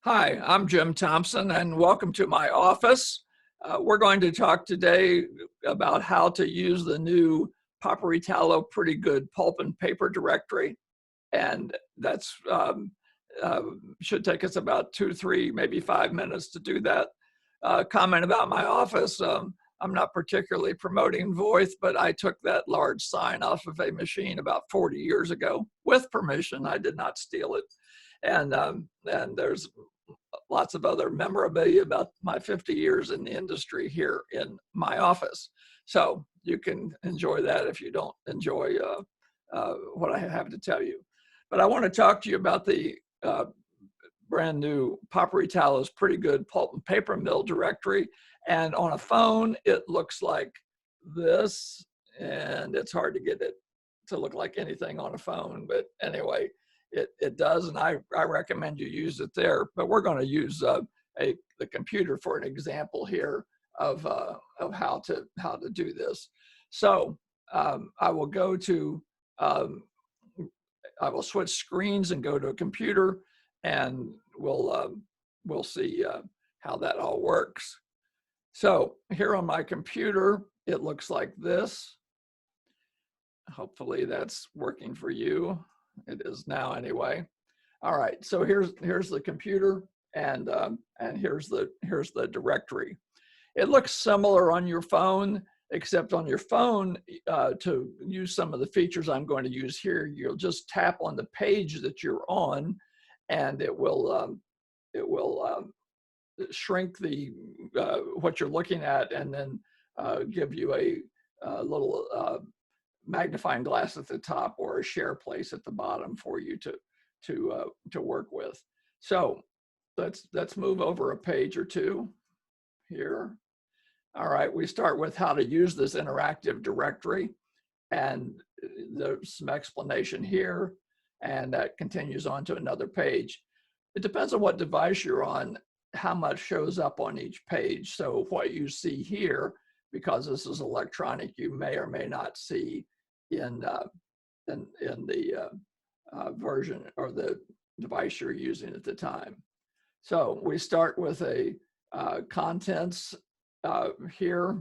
Hi, I'm Jim Thompson, and welcome to my office. We're going to talk today about how to use the new Paperitalo Pretty Good Pulp and Paper Directory. And that's should take us about 2, 3, maybe 5 minutes to do that. Comment about my office. I'm not particularly promoting Voith, but I took that large sign off of a machine about 40 years ago with permission. I did not steal it. And there's lots of other memorabilia about my 50 years in the industry here in my office. So you can enjoy that if you don't enjoy what I have to tell you. But I want to talk to you about the brand new Paperitalo's Pretty Good Pulp and Paper Mill directory. And on a phone, it looks like this, and it's hard to get it to look like anything on a phone. But anyway, it does, and I recommend you use it there. But we're going to use the computer for an example here of how to do this. So I will go to I will switch screens and go to a computer, and we'll see how that all works. So here on my computer, it looks like this. Hopefully that's working for you. It is now anyway. All right, so here's the computer, and here's the directory. It looks similar on your phone, except on your phone, to use some of the features I'm going to use here, you'll just tap on the page that you're on, and it will shrink the what you're looking at, and then give you a little magnifying glass at the top or a share place at the bottom for you to work with. So let's move over a page or two here. All right, we start with how to use this interactive directory, and there's some explanation here, and that continues on to another page. It depends on what device you're on, how much shows up on each page. So what you see here, because this is electronic, you may or may not see in the version or the device you're using at the time. So we start with a contents here,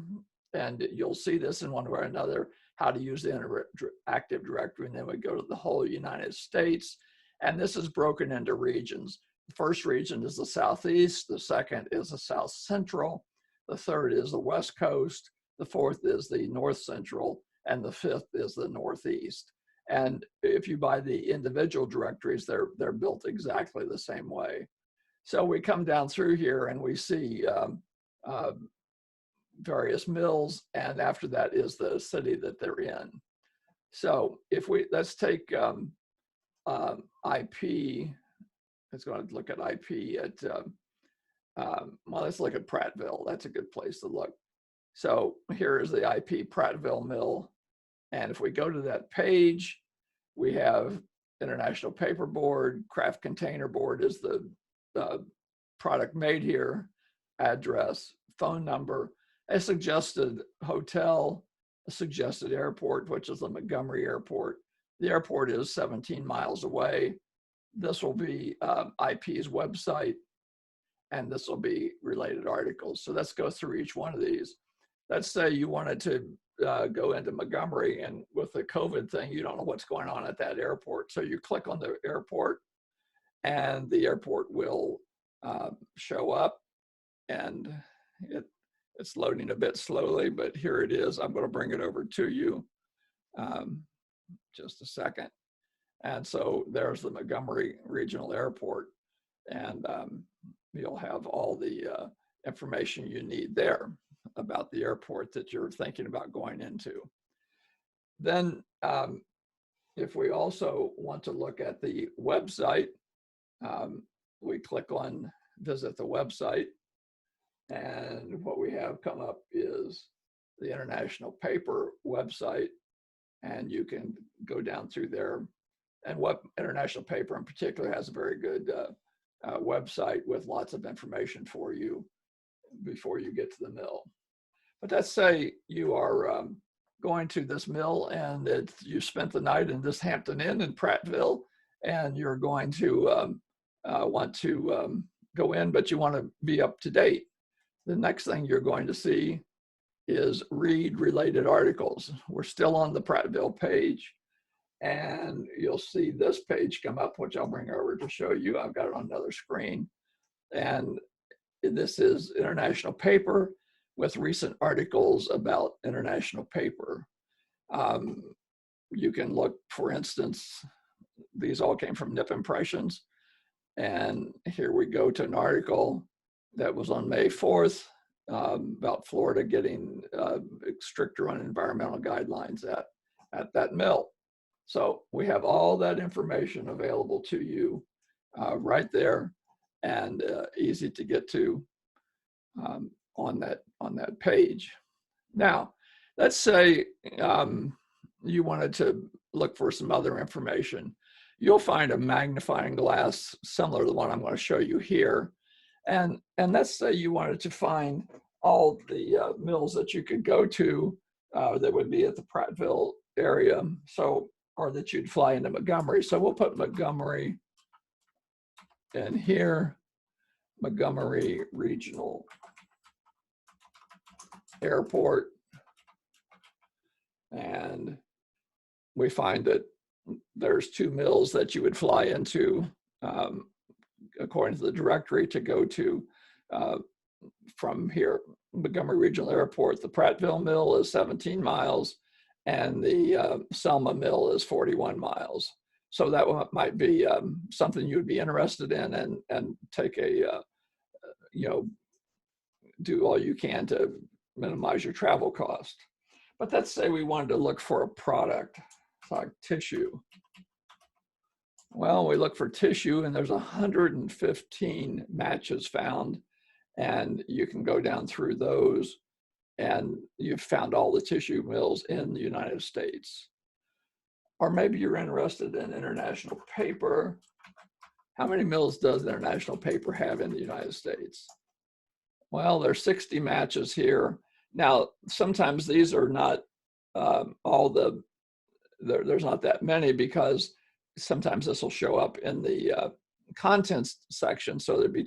and you'll see this in one way or another, how to use the interactive directory, and then we go to the whole United States, and this is broken into regions. The first region is the Southeast, the second is the South Central, the third is the West Coast, the fourth is the North Central, and the fifth is the Northeast. And if you buy the individual directories, they're built exactly the same way. So we come down through here and we see various mills, and after that is the city that they're in. So if let's take IP, let's go and look at IP at, well, let's look at Prattville. That's a good place to look. So here is the IP Prattville mill. And if we go to that page, we have International Paperboard, Kraft Container Board is the product made here, address, phone number, a suggested hotel, a suggested airport, which is the Montgomery Airport. The airport is 17 miles away. This will be IP's website, and this will be related articles. So let's go through each one of these. Let's say you wanted to go into Montgomery, and with the COVID thing, you don't know what's going on at that airport. So you click on the airport, and the airport will show up, and it's loading a bit slowly, but here it is. I'm going to bring it over to you just a second. And so there's the Montgomery Regional Airport, and you'll have all the information you need there about the airport that you're thinking about going into. Then if we also want to look at the website, we click on visit the website, and what we have come up is the International Paper website, and you can go down through there. And what International Paper in particular has a very good website with lots of information for you before you get to the mill. But let's say you are going to this mill, and you spent the night in this Hampton Inn in Prattville, and you're going to want to go in, but you want to be up to date, the next thing you're going to see is read related articles. We're still on the Prattville page, and you'll see this page come up, which I'll bring over to show you. I've got it on another screen. And this is international paper with recent articles about international paper. You can look, for instance, these all came from Nip Impressions. And here we go to an article that was on May 4th about Florida getting stricter on environmental guidelines at that mill. So we have all that information available to you right there, and easy to get to on that page. Now, let's say you wanted to look for some other information. You'll find a magnifying glass similar to the one I'm going to show you here. And let's say you wanted to find all the mills that you could go to that would be at the Prattville area, so, or that you'd fly into Montgomery. So we'll put Montgomery in here, Montgomery Regional Airport. And we find that there's 2 mills that you would fly into, according to the directory, to go to from here, Montgomery Regional Airport. The Prattville Mill is 17 miles, and the Selma Mill is 41 miles. So that might be something you would be interested in, and take a, do all you can to minimize your travel cost. But let's say we wanted to look for a product like tissue. Well, we look for tissue, and there's 115 matches found, and you can go down through those, and you've found all the tissue mills in the United States. Or maybe you're interested in international paper. How many mills does international paper have in the United States? Well, there's 60 matches here. Now, sometimes these are not there's not that many, because sometimes this will show up in the contents section. So there'd be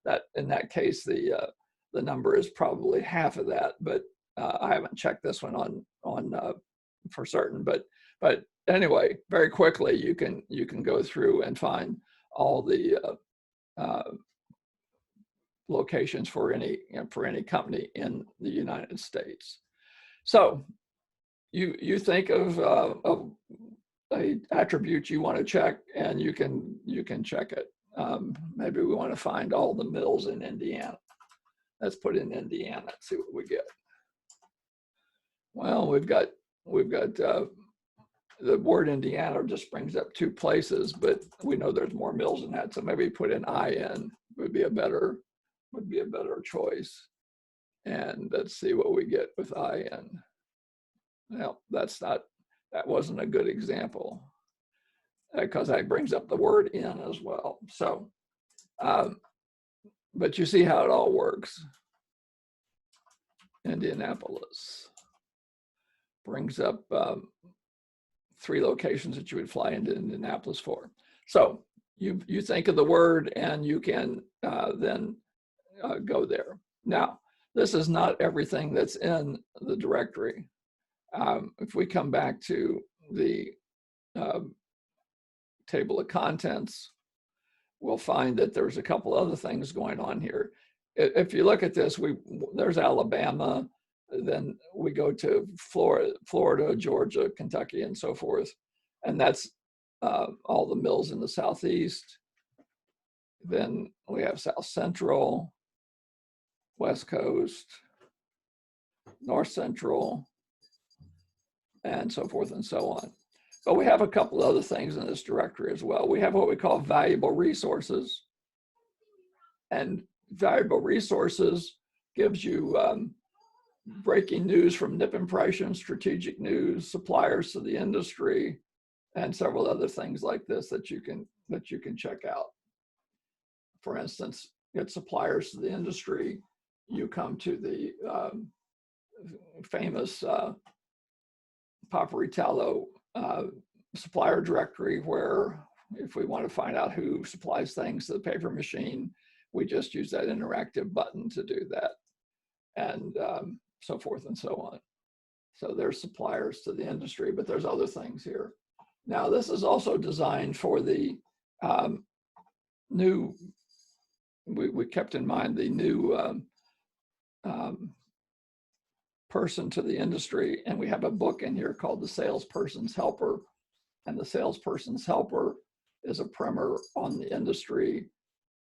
that, in that case, the number is probably half of that, but I haven't checked this one on for certain. But anyway, very quickly you can go through and find all the locations for any company in the United States. So you think of a attribute you want to check, and you can check it. Maybe we want to find all the mills in Indiana. Let's put in Indiana and see what we get. Well, we've got the word Indiana just brings up 2 places, but we know there's more mills than that. So maybe put in IN would be a better choice. And let's see what we get with IN. Well, that wasn't a good example, because that brings up the word in as well. So, but you see how it all works. Indianapolis brings up 3 locations that you would fly into Indianapolis for. So you think of the word, and you can then go there. Now, this is not everything that's in the directory. If we come back to the table of contents, we'll find that there's a couple other things going on here. If you look at this, there's Alabama, then we go to Florida, Georgia, Kentucky, and so forth. And that's all the mills in the Southeast. Then we have South Central, West Coast, North Central, and so forth and so on. But we have a couple other things in this directory as well. We have what we call valuable resources. And valuable resources gives you breaking news from Nip Impressions, strategic news, suppliers to the industry, and several other things like this that you can check out. For instance, get suppliers to the industry. You come to the famous Paperitalo supplier directory, where if we want to find out who supplies things to the paper machine, we just use that interactive button to do that, and so forth and so on. So there's suppliers to the industry, but there's other things here. Now, this is also designed for the new, we kept in mind the new person to the industry, and we have a book in here called The Salesperson's Helper. And The Salesperson's Helper is a primer on the industry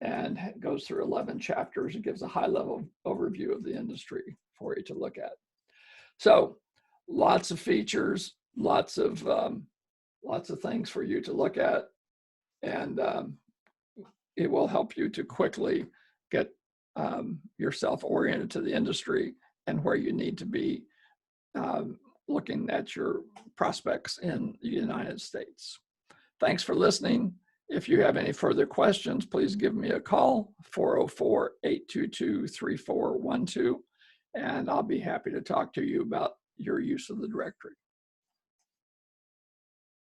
and goes through 11 chapters. It gives a high-level overview of the industry for you to look at. So lots of features, lots of things for you to look at, and it will help you to quickly get yourself oriented to the industry and where you need to be looking at your prospects in the United States. Thanks for listening. If you have any further questions, please give me a call, 404-822-3412, and I'll be happy to talk to you about your use of the directory.